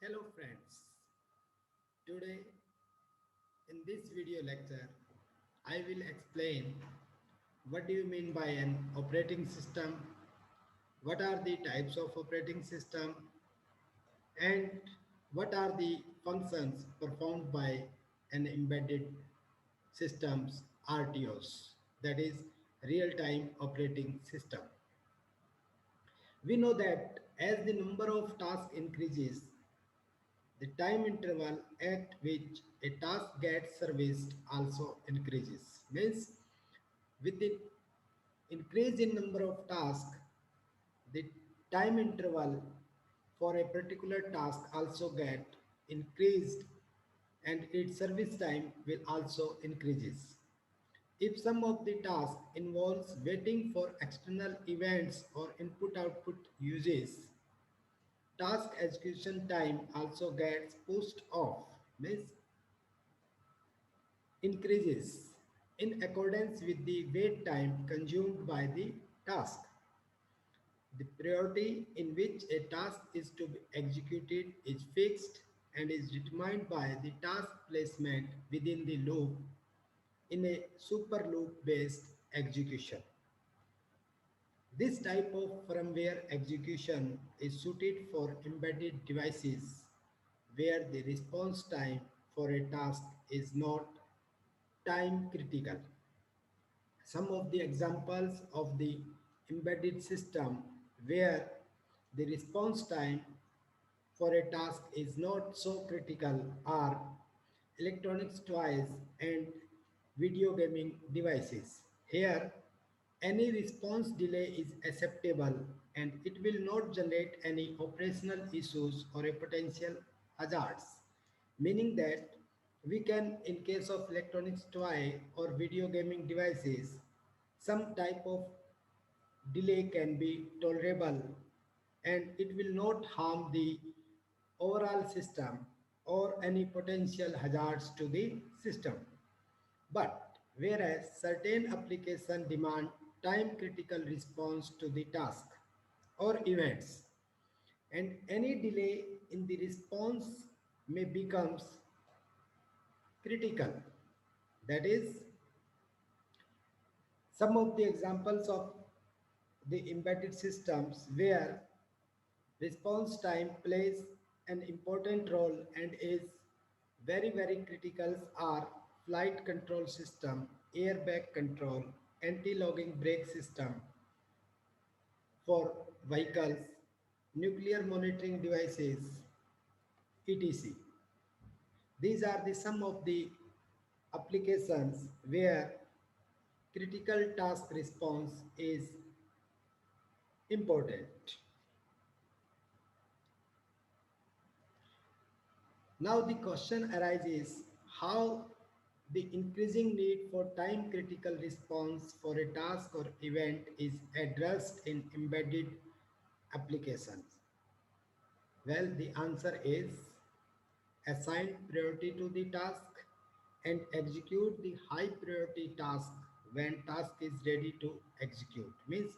Hello friends. Today in this video lecture I will explain what do you mean by an operating system, what are the types of operating system, and what are the functions performed by an embedded systems RTOS, that is real time operating system. We know that as the number of tasks increases, the time interval at which a task gets serviced also increases. Means with the increase in number of tasks, the time interval for a particular task also get increased and its service time will also increases. If some of the task involves waiting for external events or input-output uses, task execution time also gets pushed off, means increases in accordance with the wait time consumed by the task. The priority in which a task is to be executed is fixed and is determined by the task placement within the loop in a super loop based execution. This type of firmware execution is suited for embedded devices where the response time for a task is not time critical. Some of the examples of the embedded system where the response time for a task is not so critical are electronics toys and video gaming devices. Here, any response delay is acceptable and it will not generate any operational issues or a potential hazards, meaning that we can, in case of electronics toy or video gaming devices, some type of delay can be tolerable and it will not harm the overall system or any potential hazards to the system. But whereas certain applications demand time critical response to the task or events, and any delay in the response may becomes critical. That is some of the examples of the embedded systems where response time plays an important role and is very critical are flight control system, airbag control, anti-logging brake system for vehicles, nuclear monitoring devices, etc. These are the some of the applications where critical task response is important. Now the question arises how the increasing need for time critical response for a task or event is addressed in embedded applications. Well, the answer is assign priority to the task and execute the high priority task when task is ready to execute. Means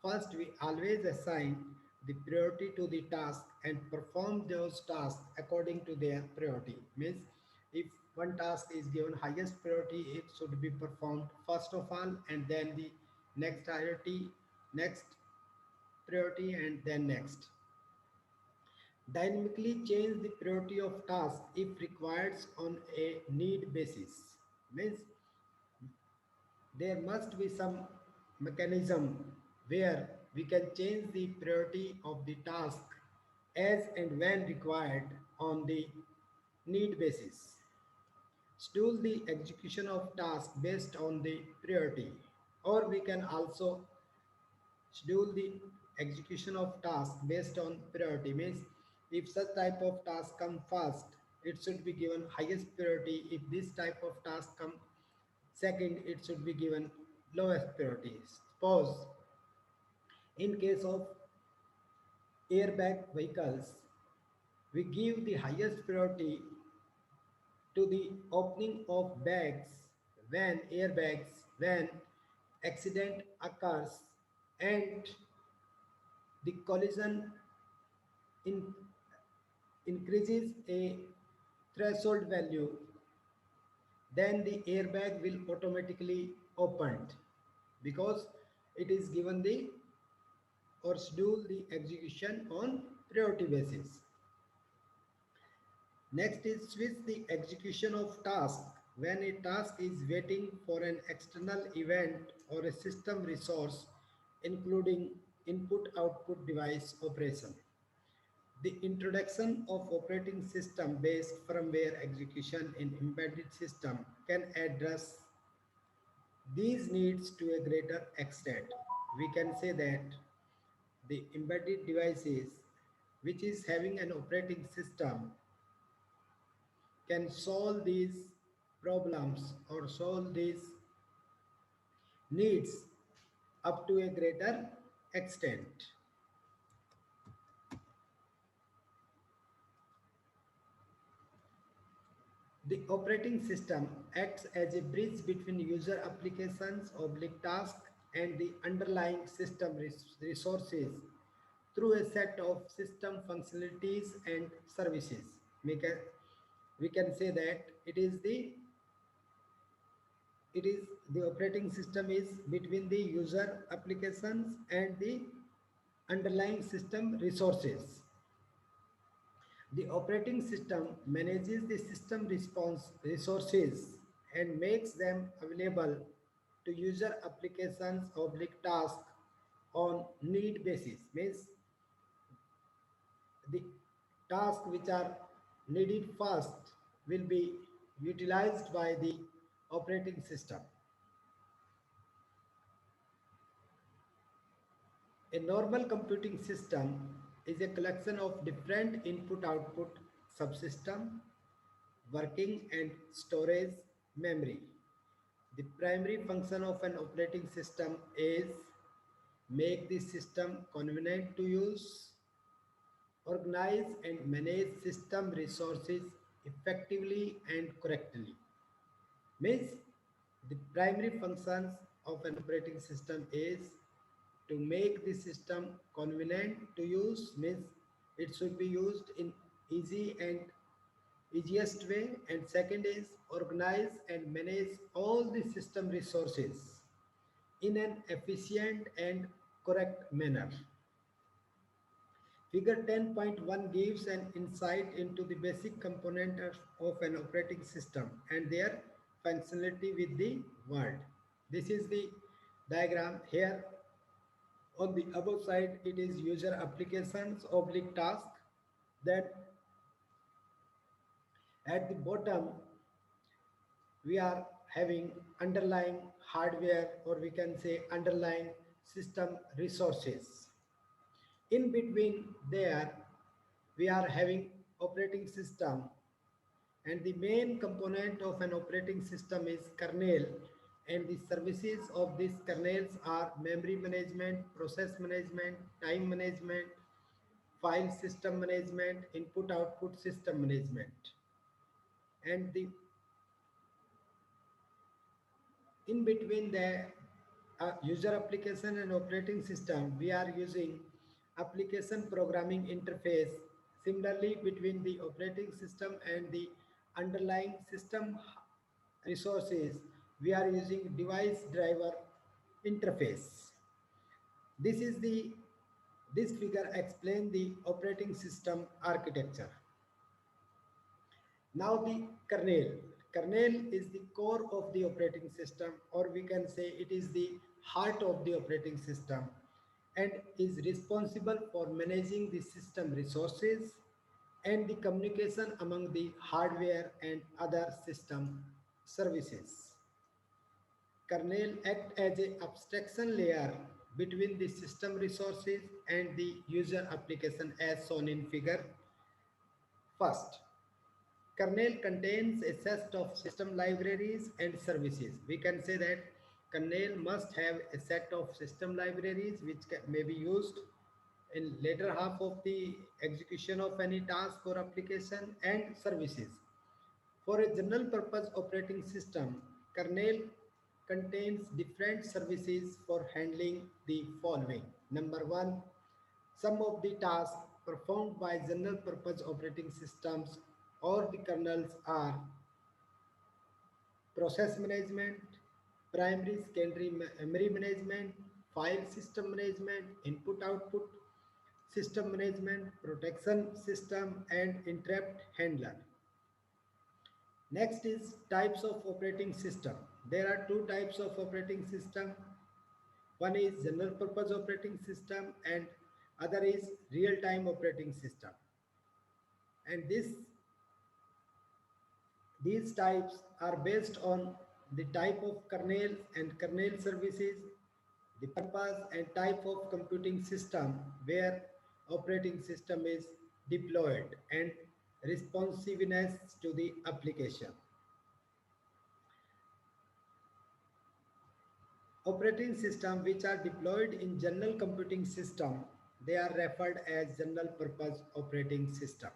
first we always assign the priority to the task and perform those tasks according to their priority. Means if one task is given highest priority, it should be performed first of all and then the next priority, next priority and then next. Dynamically change the priority of task if required on a need basis. Means there must be some mechanism where we can change the priority of the task as and when required on the need basis. Schedule the execution of task based on the priority, or we can also schedule the execution of task based on priority. Means if such type of task come first, it should be given highest priority. If this type of task come second, it should be given lowest priority. Suppose in case of airbag vehicles, we give the highest priority to the opening of bags when airbags when accident occurs and the collision in increases a threshold value, then the airbag will automatically opened because it is given the or schedule the execution on priority basis. Next is switch the execution of task. When a task is waiting for an external event or a system resource, including input-output device operation. The introduction of operating system based firmware execution in embedded system can address these needs to a greater extent. We can say that the embedded devices which is having an operating system can solve these problems or solve these needs up to a greater extent. The operating system acts as a bridge between user applications, oblique tasks, and the underlying system resources through a set of system functionalities and services. We can, we can say that it is the operating system is between the user applications and the underlying system resources. The operating system manages the system response resources and makes them available to user applications oblique tasks on need basis. Means the tasks which are needed fast will be utilized by the operating system. A normal computing system is a collection of different input-output subsystem working and storage memory. The primary function of an operating system is make the system convenient to use, organize and manage system resources effectively and correctly. Means the primary functions of an operating system is to make the system convenient to use, means it should be used in easy and easiest way, and second is organize and manage all the system resources in an efficient and correct manner. Figure 10.1 gives an insight into the basic component of an operating system and their functionality with the world. This is the diagram. Here on the above side it is user applications oblique task. Then at the bottom we are having underlying hardware, or we can say underlying system resources. In between there we are having operating system, and the main component of an operating system is kernel, and the services of these kernels are memory management, process management, time management, file system management, input output system management. And the in between the user application and operating system we are using application programming interface. Similarly, between the operating system and the underlying system resources we are using device driver interface. This is the this figure explains the operating system architecture. Now the kernel. Kernel is the core of the operating system, or we can say it is the heart of the operating system, and is responsible for managing the system resources and the communication among the hardware and other system services. Kernel act as a abstraction layer between the system resources and the user application as shown in figure. First, kernel contains a set of system libraries and services. We can say that kernel must have a set of system libraries which may be used in later half of the execution of any task or application, and services. For a general purpose operating system, kernel contains different services for handling the following. Number one, some of the tasks performed by general purpose operating systems or the kernels are process management, primary secondary memory management, file system management, input output system management, protection system, and interrupt handler. Next is types of operating system. There are two types of operating system. One is general purpose operating system and other is real time operating system. And these types are based on the type of kernel and kernel services, the purpose and type of computing system where operating system is deployed, and responsiveness to the application. Operating system which are deployed in general computing system, they are referred as general purpose operating system.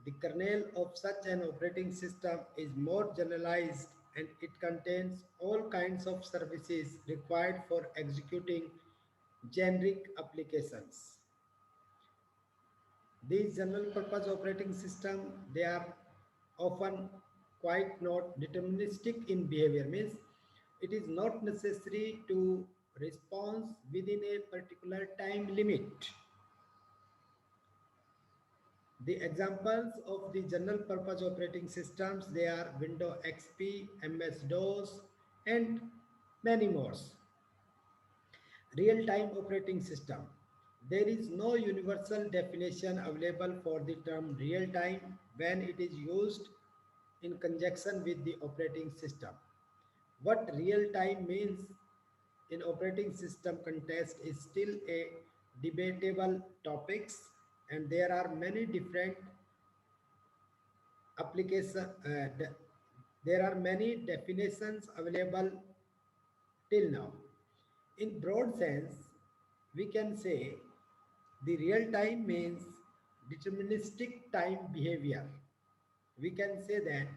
The kernel of such an operating system is more generalized and it contains all kinds of services required for executing generic applications. These general purpose operating system, they are often quite not deterministic in behavior, means it is not necessary to respond within a particular time limit. The examples of the general purpose operating systems, they are Windows XP, MS-DOS, and many more. Real-time operating system. There is no universal definition available for the term real-time when it is used in conjunction with the operating system. What real-time means in operating system context is still a debatable topics, and there are many different application there are many definitions available till now. In broad sense, we can say the real time means deterministic time behavior. We can say that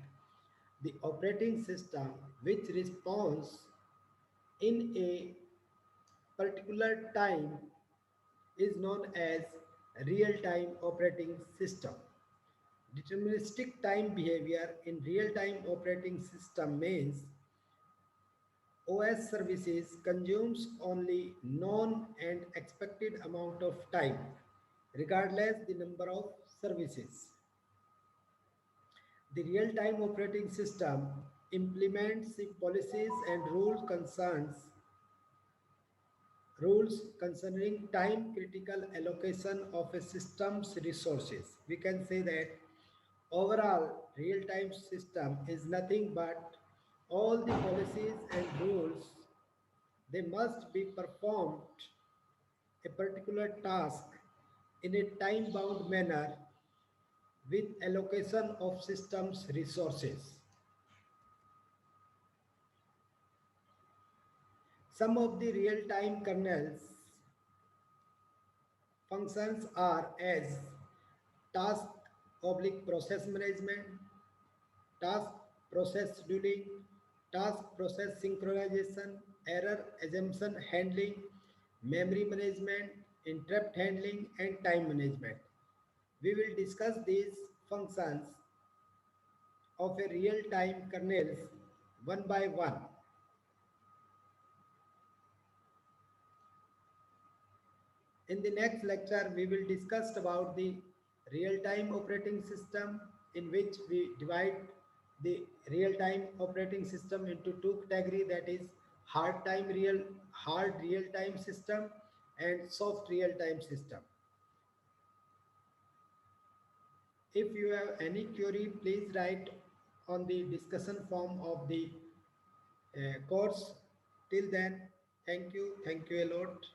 the operating system which responds in a particular time is known as real time operating system. Deterministic time behavior in real-time operating system means OS services consumes only known and expected amount of time, regardless the number of services. The real-time operating system implements the policies and rules concerning time critical allocation of a system's resources. We can say that overall real-time system is nothing but all the policies and rules, they must be performed a particular task in a time-bound manner with allocation of systems resources. Some of the real-time kernels functions are as task oblique process management, task process scheduling, task process synchronization, error assumption handling, memory management, interrupt handling, and time management. We will discuss these functions of a real-time kernels one by one. In the next lecture, we will discuss about the real-time operating system, in which we divide the real-time operating system into two categories, that is hard real-time system and soft real-time system. If you have any query, please write on the discussion form of the course. Till then, thank you a lot.